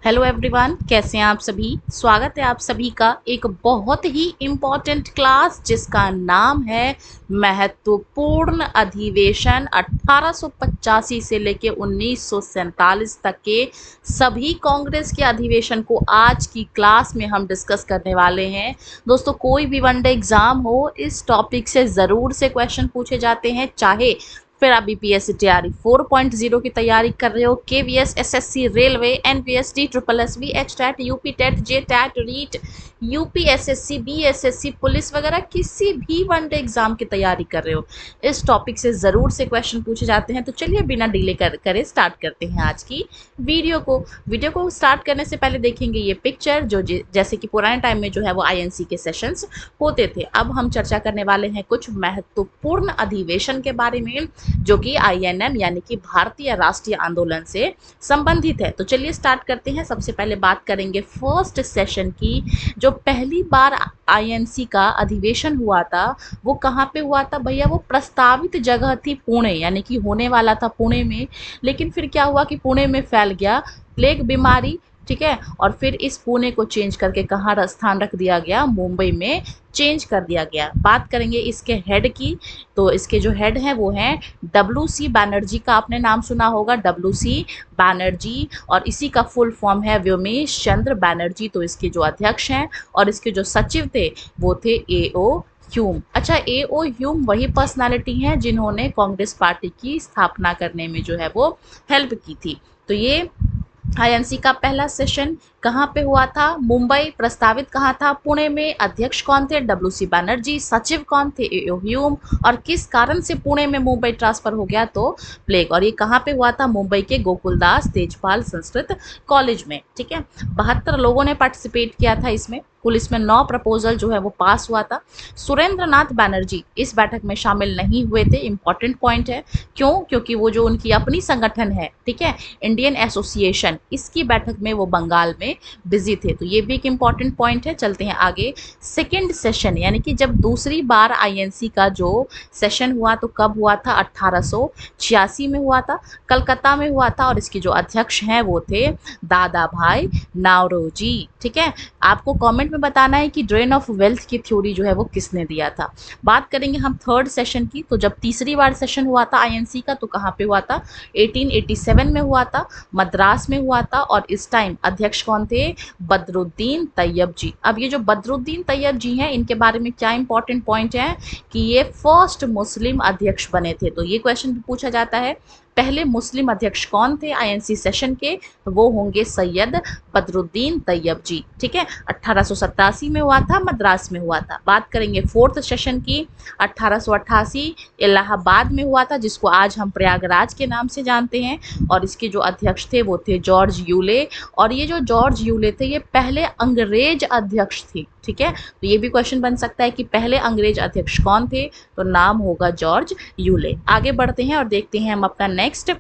Hello everyone, कैसे हैं आप सभी। स्वागत है आप सभी का एक बहुत ही इम्पोर्टेंट क्लास जिसका नाम है महत्वपूर्ण अधिवेशन 1885 से लेके 1947 तक के सभी कांग्रेस के अधिवेशन को आज की क्लास में हम डिस्कस करने वाले हैं। दोस्तों, कोई भी वनडे एग्जाम हो, इस टॉपिक से ज़रूर से क्वेश्चन पूछे जाते हैं। चाहे फिर आप बीपीएससी तैयारी 4.0 की तैयारी कर रहे हो, KVS, SSC, railway, NPSC, triple SB, HTET, UP TET, JTET, REET, UPSSC, BSSC, police वगैरह किसी भी वनडे एग्जाम की तैयारी कर रहे हो, इस टॉपिक से ज़रूर से क्वेश्चन पूछे जाते हैं। तो चलिए बिना डिले करे स्टार्ट करते हैं आज की वीडियो को स्टार्ट करने से पहले देखेंगे ये पिक्चर जो जैसे कि पुराने टाइम में जो है वो आईएनसी के सेशंस होते थे। अब हम चर्चा करने वाले हैं कुछ महत्वपूर्ण अधिवेशन के बारे में जो कि आईएनएम यानी कि भारतीय राष्ट्रीय आंदोलन से संबंधित है। तो चलिए स्टार्ट करते हैं। सबसे पहले बात करेंगे फर्स्ट सेशन की। जो पहली बार आईएनसी का अधिवेशन हुआ था वो कहाँ पे हुआ था भैया? वो प्रस्तावित जगह थी पुणे, यानी कि होने वाला था पुणे में, लेकिन फिर क्या हुआ कि पुणे में फैल गया प्लेग बीमारी, ठीक है। और फिर इस पुणे को चेंज करके कहाँ स्थान रख दिया गया? मुंबई में चेंज कर दिया गया। बात करेंगे इसके हेड की, तो इसके जो हेड हैं वो हैं WC बैनर्जी का आपने नाम सुना होगा, WC बैनर्जी, और इसी का फुल फॉर्म है व्योमेश चंद्र बैनर्जी। तो इसके जो अध्यक्ष हैं और इसके जो सचिव थे वो थे AO ह्यूम। अच्छा, AO ह्यूम वही पर्सनालिटी हैं जिन्होंने कांग्रेस पार्टी की स्थापना करने में जो है वो हेल्प की थी। तो ये आईएनसी का पहला सेशन कहाँ पे हुआ था? मुंबई। प्रस्तावित कहाँ था? पुणे में। अध्यक्ष कौन थे? WC बैनर्जी। सचिव कौन थे? AO Hume. और किस कारण से पुणे में मुंबई ट्रांसफर हो गया? तो प्लेग। और ये कहाँ पे हुआ था? मुंबई के गोकुलदास तेजपाल संस्कृत कॉलेज में, ठीक है। 72 लोगों ने पार्टिसिपेट किया था इसमें। कुल इसमें 9 प्रपोजल जो है वो पास हुआ था। सुरेंद्र नाथ बैनर्जी इस बैठक में शामिल नहीं हुए थे। इंपॉर्टेंट पॉइंट है। क्यों? क्योंकि वो जो उनकी अपनी संगठन है, ठीक है, इंडियन एसोसिएशन, इसकी बैठक में वो बंगाल में बिजी थे। तो ये भी एक इंपॉर्टेंट पॉइंट है। चलते हैं आगे। सेकेंड सेशन यानी कि जब दूसरी बार आईएनसी का जो सेशन हुआ तो कब हुआ था? 1886 में हुआ था, कलकत्ता में हुआ था। और इसके जो अध्यक्ष हैं वो थे दादा भाई नावरोजी, ठीक है। आपको कमेंट में बताना है कि ड्रेन ऑफ वेल्थ की थ्योरी जो है वो किसने दिया था। बात करेंगे हम थर्ड सेशन की। तो जब तीसरी बार सेशन हुआ था आईएनसी का तो कहाँ पे हुआ था? 1887 में हुआ था, मद्रास में हुआ था। और इस टाइम अध्यक्ष कौन थे? बदरुद्दीन तैयब जी। अब ये जो बदरुद्दीन तैयब जी हैं इनके बारे में क्या इंपॉर्टेंट पॉइंट है कि ये फर्स्ट मुस्लिम अध्यक्ष बने थे। तो ये क्वेश्चन भी पूछा जाता है, पहले मुस्लिम अध्यक्ष कौन थे आईएनसी सेशन के? वो होंगे सैयद बदरुद्दीन तैयब जी, ठीक है। 1887 में हुआ था, मद्रास में हुआ था। बात करेंगे फोर्थ सेशन की। 1888 इलाहाबाद में हुआ था, जिसको आज हम प्रयागराज के नाम से जानते हैं। और इसके जो अध्यक्ष थे वो थे जॉर्ज यूले। और ये जो जॉर्ज यूले थे ये पहले अंग्रेज अध्यक्ष थे, ठीक है। तो ये भी क्वेश्चन बन सकता है कि पहले अंग्रेज अध्यक्ष कौन थे? तो नाम होगा जॉर्ज यूले। आगे बढ़ते हैं और देखते हैं हम अपना नेक्स्ट।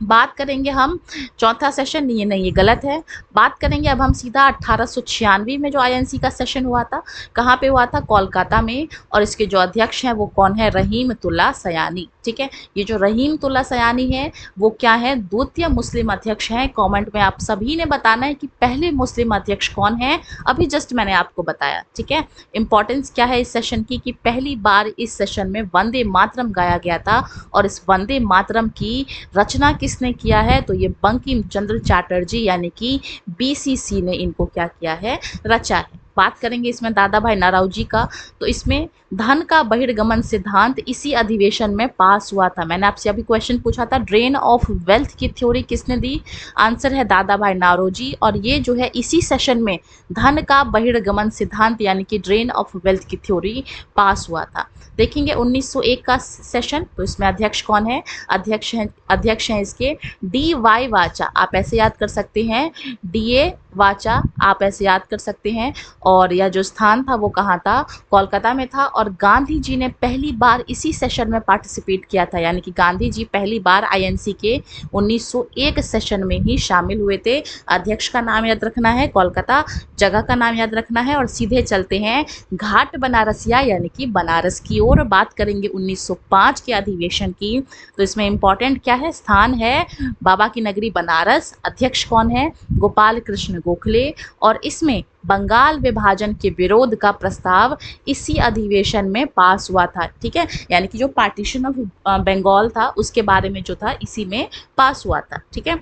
बात करेंगे हम चौथा सेशन, ये नहीं, ये गलत है। बात करेंगे अब हम सीधा 1896 में जो आईएनसी का सेशन हुआ था, कहाँ पे हुआ था? कोलकाता में। और इसके जो अध्यक्ष हैं वो कौन है? रहीमतुल्ला सयानी, ठीक है। ये जो रहीमतुल्ला सयानी है वो क्या है? द्वितीय मुस्लिम अध्यक्ष हैं। कमेंट में आप सभी ने बताना है कि पहले मुस्लिम अध्यक्ष कौन है। अभी जस्ट मैंने आपको बताया, ठीक है। इंपॉर्टेंस क्या है इस सेशन की कि पहली बार इस सेशन में वंदे मातरम गाया गया था। और इस वंदे मातरम की रचना किसने किया है? तो ये बंकिम चंद्र चटर्जी यानी कि BCC ने इनको क्या किया है? रचा है। बात करेंगे इसमें दादा भाई नारावजी का। तो इसमें धन का बहिर्गमन सिद्धांत इसी अधिवेशन में पास हुआ था। मैंने आपसे अभी क्वेश्चन पूछा था ड्रेन ऑफ वेल्थ की थ्योरी किसने दी? आंसर है दादा भाई नारोजी। और ये जो है इसी सेशन में धन का बहिर्गमन सिद्धांत यानी कि ड्रेन ऑफ वेल्थ की थ्योरी पास हुआ था। देखेंगे 1901 का सेशन। तो इसमें अध्यक्ष कौन है? अध्यक्ष हैं इसके DY वाचा, आप ऐसे याद कर सकते हैं, DA वाचा आप ऐसे याद कर सकते हैं। और यह जो स्थान था वो कहाँ था, कोलकाता में था। और गांधी जी ने पहली बार इसी सेशन में पार्टिसिपेट किया था, यानी कि गांधी जी पहली बार आईएनसी के 1901 सेशन में ही शामिल हुए थे। अध्यक्ष का नाम याद रखना है कोलकाता, जगह का नाम याद रखना है और सीधे चलते हैं घाट बनारसिया यानी कि बनारस की ओर। बात करेंगे 1905 के अधिवेशन की, तो इसमें इंपॉर्टेंट क्या है, स्थान है बाबा की नगरी बनारस, अध्यक्ष कौन है, गोपाल कृष्ण गोखले। और इसमें बंगाल विभाजन के विरोध का प्रस्ताव इसी अधिवेशन में पास हुआ था। ठीक है, यानी कि जो पार्टीशन ऑफ बंगाल था उसके बारे में जो था इसी में पास हुआ था। ठीक है,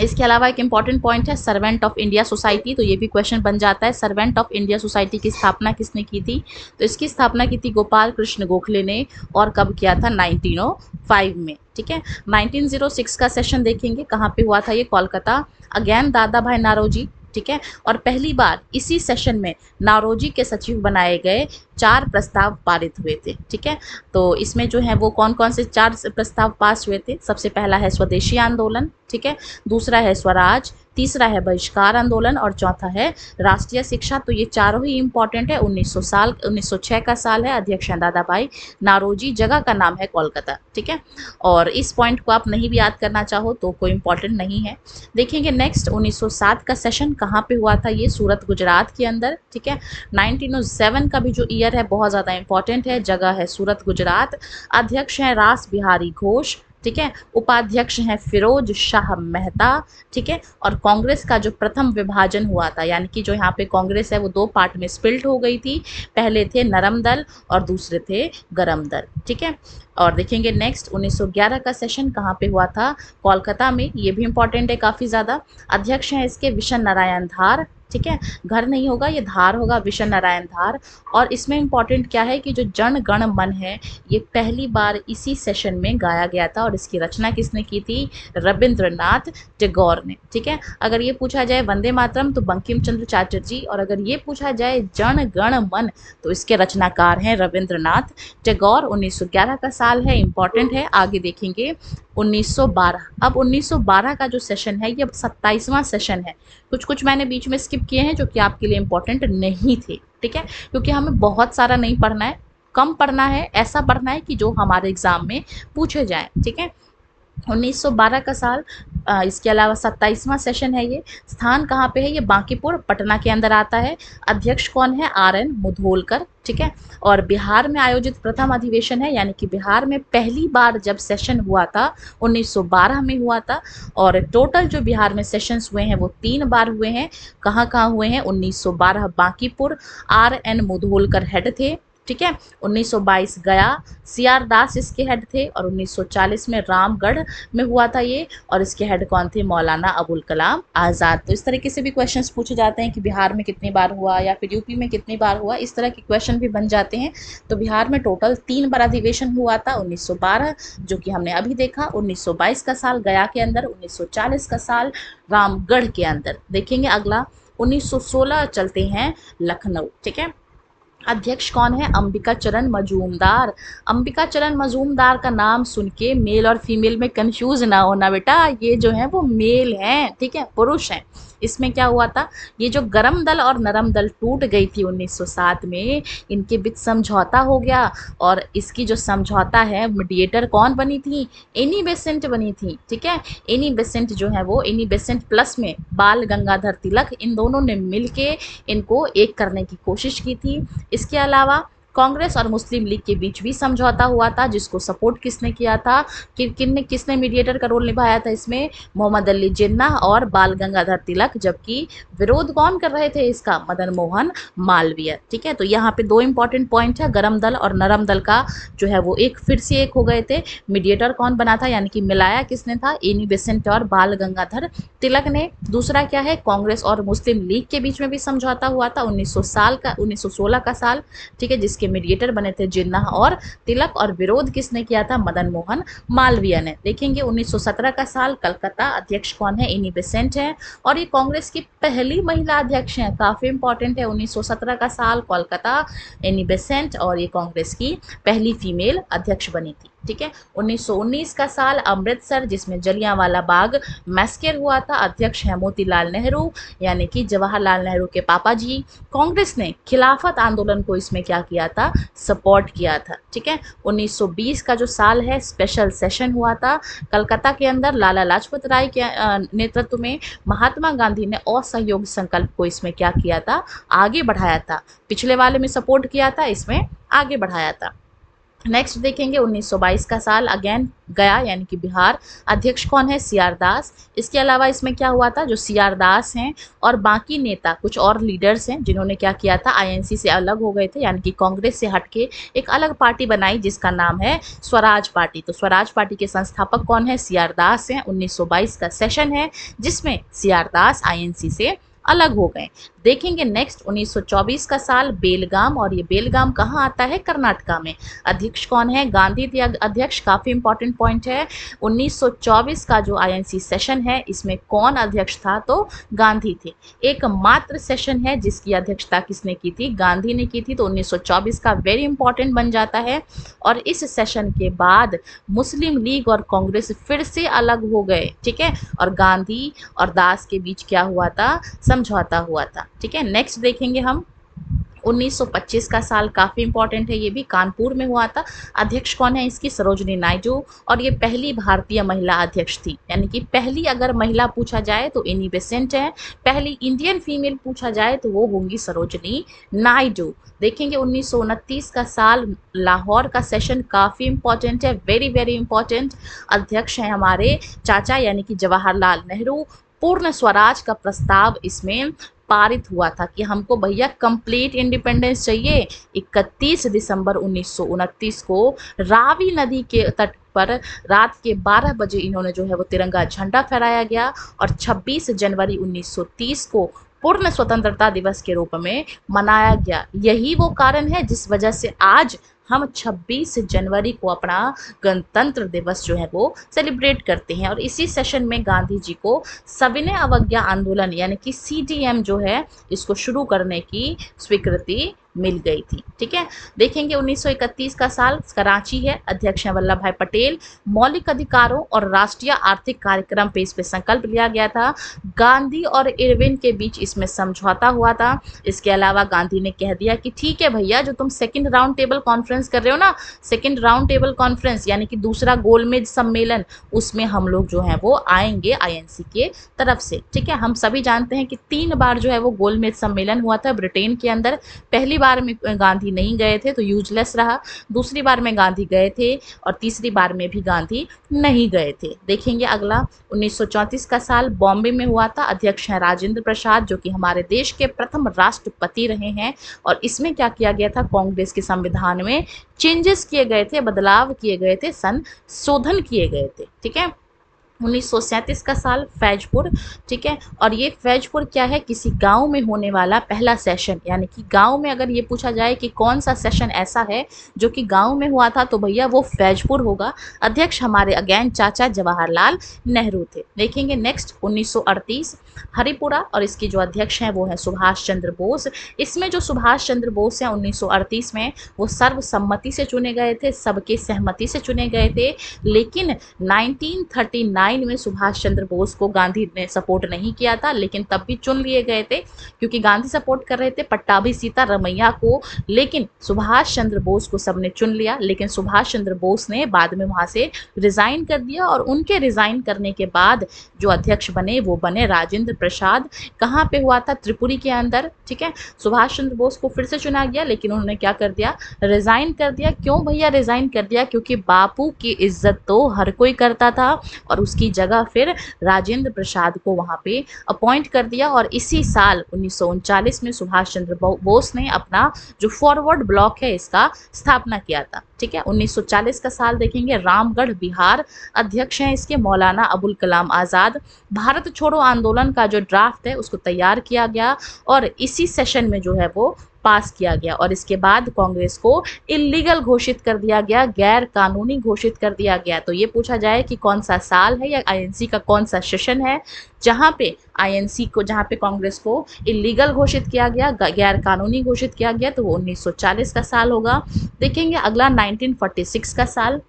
इसके अलावा एक इम्पॉर्टेंट पॉइंट है सर्वेंट ऑफ इंडिया सोसाइटी, तो ये भी क्वेश्चन बन जाता है, सर्वेंट ऑफ इंडिया सोसाइटी की स्थापना किसने की थी, तो इसकी स्थापना की थी गोपाल कृष्ण गोखले ने। और कब किया था, 1905 में। ठीक है, 1906 का सेशन देखेंगे, कहाँ पे हुआ था ये, कोलकाता, अगेन दादा भाई नारोजी। ठीक है, और पहली बार इसी सेशन में नारोजी के सचिव बनाए गए 4 प्रस्ताव पारित हुए थे। ठीक है, तो इसमें जो है वो कौन कौन से 4 प्रस्ताव पास हुए थे, सबसे पहला है स्वदेशी आंदोलन, ठीक है, दूसरा है स्वराज, तीसरा है बहिष्कार आंदोलन और चौथा है राष्ट्रीय शिक्षा। तो ये चारों ही इंपॉर्टेंट है। 1906 का साल है, अध्यक्ष हैं दादा भाई नारोजी, जगह का नाम है कोलकाता। ठीक है, और इस पॉइंट को आप नहीं भी याद करना चाहो तो कोई इंपॉर्टेंट नहीं है। देखेंगे नेक्स्ट 1907 का सेशन कहाँ पे हुआ था, ये सूरत गुजरात के अंदर। ठीक है, 1907 का भी जो ईयर है बहुत ज़्यादा इंपॉर्टेंट है, जगह है सूरत गुजरात, अध्यक्ष हैं रास बिहारी घोष। ठीक है, उपाध्यक्ष हैं फिरोज शाह मेहता। ठीक है, और कांग्रेस का जो प्रथम विभाजन हुआ था, यानी कि जो यहाँ पे कांग्रेस है वो 2 पार्ट में स्प्लिट हो गई थी, पहले थे नरम दल और दूसरे थे गरम दल। ठीक है, और देखेंगे नेक्स्ट 1911 का सेशन कहाँ पे हुआ था, कोलकाता में, ये भी इंपॉर्टेंट है काफ़ी ज़्यादा। अध्यक्ष हैं इसके विशन नारायण धार। ठीक है, घर नहीं होगा, ये धार होगा, विशन नारायण धार। और इसमें इंपॉर्टेंट क्या है कि जो जन गण मन है ये पहली बार इसी सेशन में गाया गया था और इसकी रचना किसने की थी, रविंद्रनाथ टैगोर ने। ठीक है, अगर ये पूछा जाए वंदे मातरम तो बंकिम चंद्र चटर्जी, और अगर ये पूछा जाए जन गण मन तो इसके रचनाकार हैं रविंद्रनाथ टैगोर। 1911 का साल है, इंपॉर्टेंट है। आगे देखेंगे 1912। अब 1912 का जो सेशन है ये 27वां सेशन है। कुछ मैंने बीच में स्किप किए हैं जो कि आपके लिए इंपॉर्टेंट नहीं थे। ठीक है, क्योंकि हमें बहुत सारा नहीं पढ़ना है, कम पढ़ना है, ऐसा पढ़ना है कि जो हमारे एग्जाम में पूछे जाएं। ठीक है, 1912 का साल, इसके अलावा 27वां सेशन है ये। स्थान कहाँ पे है, ये बांकीपुर पटना के अंदर आता है। अध्यक्ष कौन है, RN मुधोलकर। ठीक है, और बिहार में आयोजित प्रथम अधिवेशन है, यानी कि बिहार में पहली बार जब सेशन हुआ था 1912 में हुआ था। और टोटल जो बिहार में सेशंस हुए हैं वो 3 बार हुए हैं। कहाँ कहाँ हुए हैं, 1912 बांकीपुर, RN मुधोलकर हेड थे। ठीक है, 1922 गया, CR दास इसके हेड थे। और 1940 में रामगढ़ में हुआ था ये, और इसके हेड कौन थे, मौलाना अबुल कलाम आज़ाद। तो इस तरीके से भी क्वेश्चंस पूछे जाते हैं कि बिहार में कितनी बार हुआ या फिर यूपी में कितनी बार हुआ, इस तरह के क्वेश्चन भी बन जाते हैं। तो बिहार में टोटल 3 बार अधिवेशन हुआ था, 1912 जो कि हमने अभी देखा, 1922 का साल गया के अंदर, 1940 का साल रामगढ़ के अंदर। देखेंगे अगला 1916 चलते हैं लखनऊ। ठीक है, अध्यक्ष कौन है, अंबिका चरण मजूमदार। अंबिका चरण मजूमदार का नाम सुन के मेल और फीमेल में कंफ्यूज ना होना बेटा, ये जो है वो मेल हैं। ठीक है, पुरुष हैं। इसमें क्या हुआ था, ये जो गरम दल और नरम दल टूट गई थी 1907 में, इनके बीच समझौता हो गया। और इसकी जो समझौता है, मीडिएटर कौन बनी थी, एनी बेसेंट बनी थी। ठीक है, एनी बेसेंट जो है वो, एनी बेसेंट प्लस में बाल गंगाधर तिलक, इन दोनों ने मिलके इनको एक करने की कोशिश की थी। इसके अलावा कांग्रेस और मुस्लिम लीग के बीच भी समझौता हुआ था, जिसको सपोर्ट किसने किया था, किसने मीडिएटर का रोल निभाया था इसमें, मोहम्मद अली जिन्ना और बाल गंगाधर तिलक। जबकि विरोध कौन कर रहे थे इसका, मदन मोहन मालवीय। ठीक है, तो यहाँ पे 2 इंपॉर्टेंट पॉइंट है, गरम दल और नरम दल का जो है वो एक फिर से एक हो गए थे। मीडिएटर कौन बना था, यानी कि मिलाया किसने था, एनी बेसेंट और बाल गंगाधर तिलक ने। दूसरा क्या है, कांग्रेस और मुस्लिम लीग के बीच में भी समझौता हुआ था 1916 का साल। ठीक है, जिसके मीडिएटर बने थे जिन्ना और तिलक, और विरोध किसने किया था, मदन मोहन मालवीय ने। देखेंगे 1917 का साल, कलकत्ता, अध्यक्ष कौन है, एनी बेसेंट है। और ये कांग्रेस की पहली महिला अध्यक्ष हैं, काफी इंपॉर्टेंट है। 1917 का साल, कोलकाता, एनी बेसेंट, और ये कांग्रेस की पहली फीमेल अध्यक्ष बनी थी। ठीक है। 1919 का साल अमृतसर, जिसमें जलियांवाला बाग मैस्केर हुआ था। अध्यक्ष है मोतीलाल नेहरू, यानी कि जवाहरलाल नेहरू के पापा जी। कांग्रेस ने खिलाफत आंदोलन को इसमें क्या किया था, सपोर्ट किया था। ठीक है। 1920 का जो साल है, स्पेशल सेशन हुआ था कलकत्ता के अंदर। लाला लाजपत राय के नेतृत्व में महात्मा गांधी ने असहयोग संकल्प को इसमें क्या किया था, आगे बढ़ाया था। पिछले वाले में सपोर्ट किया था, इसमें आगे बढ़ाया था। नेक्स्ट देखेंगे 1922 का साल, अगेन गया यानी कि बिहार। अध्यक्ष कौन है, सी आर दास। इसके अलावा इसमें क्या हुआ था, जो सी आर दास हैं और बाकी नेता कुछ और लीडर्स हैं जिन्होंने क्या किया था, आईएनसी से अलग हो गए थे, यानी कि कांग्रेस से हटके एक अलग पार्टी बनाई जिसका नाम है स्वराज पार्टी। तो स्वराज पार्टी के संस्थापक कौन है, सी आर दास हैं। 1922 का सेशन है जिसमें सी आर दास आईएनसी से अलग हो गए। देखेंगे नेक्स्ट 1924 का साल, बेलगाम। और ये बेलगाम कहाँ आता है, कर्नाटका में। अध्यक्ष कौन है, गांधी थे अध्यक्ष। काफ़ी इंपॉर्टेंट पॉइंट है। 1924 का जो आईएनसी सेशन है, इसमें कौन अध्यक्ष था, तो गांधी थे। एकमात्र सेशन है जिसकी अध्यक्षता किसने की थी, गांधी ने की थी। तो 1924 का वेरी इंपॉर्टेंट बन जाता है। और इस सेशन के बाद मुस्लिम लीग और कांग्रेस फिर से अलग हो गए। ठीक है। और गांधी और दास के बीच क्या हुआ था, समझौता हुआ था। ठीक है। नेक्स्ट देखेंगे हम 1925 का साल, काफ़ी इंपॉर्टेंट है, ये भी कानपुर में हुआ था। अध्यक्ष कौन है इसकी, सरोजनी नायडू। और ये पहली भारतीय महिला अध्यक्ष थी, यानी कि पहली अगर महिला पूछा जाए तो एनी बेसेंट है, पहली इंडियन फीमेल पूछा जाए तो वो होंगी सरोजनी नायडू। देखेंगे 1929 का साल, लाहौर का सेशन, काफ़ी इंपॉर्टेंट है, वेरी वेरी इंपॉर्टेंट। अध्यक्ष हैं हमारे चाचा यानी कि जवाहरलाल नेहरू। पूर्ण स्वराज का प्रस्ताव इसमें पारित हुआ था कि हमको भैया कंप्लीट इंडिपेंडेंस चाहिए। 31 दिसंबर 1929 को रावी नदी के तट पर रात के 12 बजे इन्होंने जो है वो तिरंगा झंडा फहराया गया। और 26 जनवरी 1930 को पूर्ण स्वतंत्रता दिवस के रूप में मनाया गया। यही वो कारण है जिस वजह से आज हम 26 जनवरी को अपना गणतंत्र दिवस जो है वो सेलिब्रेट करते हैं। और इसी सेशन में गांधी जी को सविनय अवज्ञा आंदोलन यानी कि सीडीएम जो है इसको शुरू करने की स्वीकृति मिल गई थी। ठीक है। देखेंगे 1931 का साल, कराची है। अध्यक्ष हैं वल्लभ भाई पटेल। मौलिक अधिकारों और राष्ट्रीय आर्थिक कार्यक्रम पे इस पे संकल्प लिया गया था। गांधी और इरविन के बीच इसमें समझौता हुआ था। इसके अलावा गांधी ने कह दिया कि ठीक है भैया, जो तुम सेकंड राउंड टेबल कॉन्फ्रेंस कर रहे हो ना, सेकंड राउंड टेबल कॉन्फ्रेंस यानी कि दूसरा गोलमेज सम्मेलन, उसमें हम लोग जो है वो आएंगे आईएनसी के तरफ से। ठीक है। हम सभी जानते हैं कि 3 बार जो है वो गोलमेज सम्मेलन हुआ था ब्रिटेन के अंदर। पहली बार में गांधी नहीं गए थे तो यूजलेस रहा, दूसरी बार में गांधी गए थे और तीसरी बार में भी गांधी नहीं गए थे। देखेंगे अगला 1934 का साल, बॉम्बे में हुआ था। अध्यक्ष हैं राजेंद्र प्रसाद, जो कि हमारे देश के प्रथम राष्ट्रपति रहे हैं। और इसमें क्या किया गया था, कांग्रेस के संविधान में चेंजेस किए गए थे, बदलाव किए गए थे, संशोधन किए गए थे। ठीक है। 1937 का साल, फैजपुर। ठीक है। और ये फैजपुर क्या है, किसी गांव में होने वाला पहला सेशन, यानी कि गांव में अगर ये पूछा जाए कि कौन सा सेशन ऐसा है जो कि गांव में हुआ था तो भैया वो फैजपुर होगा। अध्यक्ष हमारे अगेन चाचा जवाहरलाल नेहरू थे। देखेंगे नेक्स्ट 1938 हरिपुरा। और इसके जो अध्यक्ष हैं वो हैं सुभाष चंद्र बोस। इसमें जो सुभाष चंद्र बोस हैं 1938 में वो सर्वसम्मति से चुने गए थे, सबके सहमति से चुने गए थे। लेकिन 1939 में सुभाष चंद्र बोस को गांधी ने सपोर्ट नहीं किया था, लेकिन तब भी चुन लिए गए थे क्योंकि गांधी सपोर्ट कर रहे थे पट्टाभी सीतारमैया को। लेकिन सुभाष चंद्र बोस को सबने चुन लिया, लेकिन सुभाष चंद्र बोस ने बाद में वहां से रिजाइन कर दिया। और उनके रिजाइन करने के बाद जो अध्यक्ष बने वो बने राजेंद्र प्रसाद। कहाँ पे हुआ था, त्रिपुरी के अंदर। ठीक है। सुभाष चंद्र बोस को फिर से चुना गया, लेकिन उन्होंने क्या कर दिया, रिजाइन कर दिया। क्यों भैया रिजाइन कर दिया, क्योंकि बापू की इज्जत तो हर कोई करता था और उसकी जगह फिर राजेंद्र प्रसाद को वहां पे अपॉइंट कर दिया। और इसी साल 1939 में सुभाष चंद्र बोस ने अपना जो फॉरवर्ड ब्लॉक है इसका स्थापना किया था। ठीक है। 1940 का साल देखेंगे, रामगढ़ बिहार। अध्यक्ष हैं इसके मौलाना अबुल कलाम आज़ाद। भारत छोड़ो आंदोलन का जो ड्राफ्ट है उसको तैयार किया गया और इसी सेशन में जो है वो पास किया गया। और इसके बाद कांग्रेस को इलीगल घोषित कर दिया गया, गैर कानूनी घोषित कर दिया गया। तो ये पूछा जाए कि कौन सा साल है या आईएनसी का कौन सा सेशन है जहां पे आईएनसी को, जहां पे कांग्रेस को इलीगल घोषित किया गया, गैर कानूनी घोषित किया गया, तो वो 1940 का साल होगा। देखेंगे अगला 1946 का साल,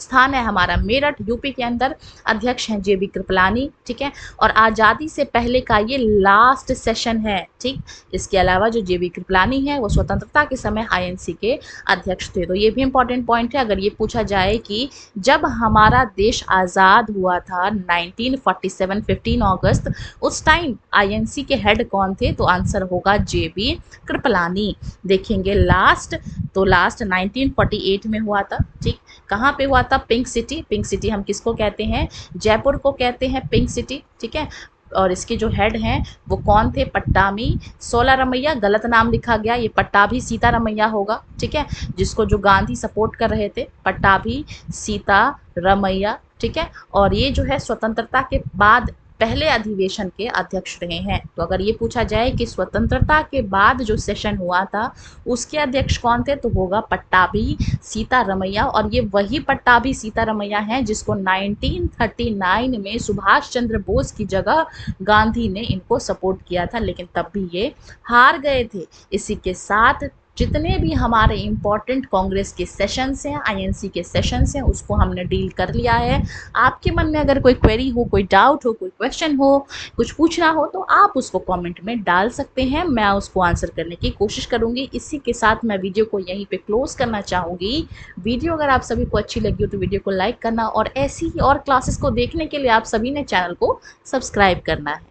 स्थान है हमारा मेरठ यूपी के अंदर। अध्यक्ष हैं जेबी कृपलानी, ठीक है। और आज़ादी से पहले का ये लास्ट सेशन है, ठीक। इसके अलावा जो जेबी कृपलानी है वो स्वतंत्रता के समय आईएनसी के अध्यक्ष थे। तो ये भी इंपॉर्टेंट पॉइंट है। अगर ये पूछा जाए कि जब हमारा देश आज़ाद हुआ था 1947 15 अगस्त, उस टाइम आईएनसी के हेड कौन थे, तो आंसर होगा जेबी कृपलानी। देखेंगे लास्ट, तो लास्ट 1948 में हुआ था, ठीक। कहाँ पे हुआ था, पिंक सिटी। पिंक सिटी हम किसको कहते हैं, जयपुर को कहते हैं पिंक सिटी, ठीक है। और इसके जो हेड हैं वो कौन थे, पट्टामी सोलारमैया, गलत नाम लिखा गया, ये पट्टाभी सीतारमैया होगा, ठीक है। जिसको जो गांधी सपोर्ट कर रहे थे, पट्टाभी सीतारमैया, ठीक है। और ये जो है स्वतंत्रता के बाद पहले अधिवेशन के अध्यक्ष रहे हैं। तो अगर ये पूछा जाए कि स्वतंत्रता के बाद जो सेशन हुआ था उसके अध्यक्ष कौन थे, तो होगा पट्टाभी सीतारमैया। और ये वही पट्टाभी सीतारमैया हैं जिसको 1939 में सुभाष चंद्र बोस की जगह गांधी ने इनको सपोर्ट किया था, लेकिन तब भी ये हार गए थे। इसी के साथ जितने भी हमारे इम्पॉर्टेंट कांग्रेस के सेशंस हैं, आईएनसी के सेशंस हैं, उसको हमने डील कर लिया है। आपके मन में अगर कोई क्वेरी हो, कोई डाउट हो, कोई क्वेश्चन हो, कुछ पूछना हो, तो आप उसको कमेंट में डाल सकते हैं, मैं उसको आंसर करने की कोशिश करूंगी। इसी के साथ मैं वीडियो को यहीं पे क्लोज करना चाहूँगी। वीडियो अगर आप सभी को अच्छी लगी हो तो वीडियो को लाइक करना, और ऐसी ही और क्लासेस को देखने के लिए आप सभी ने चैनल को सब्सक्राइब करना है।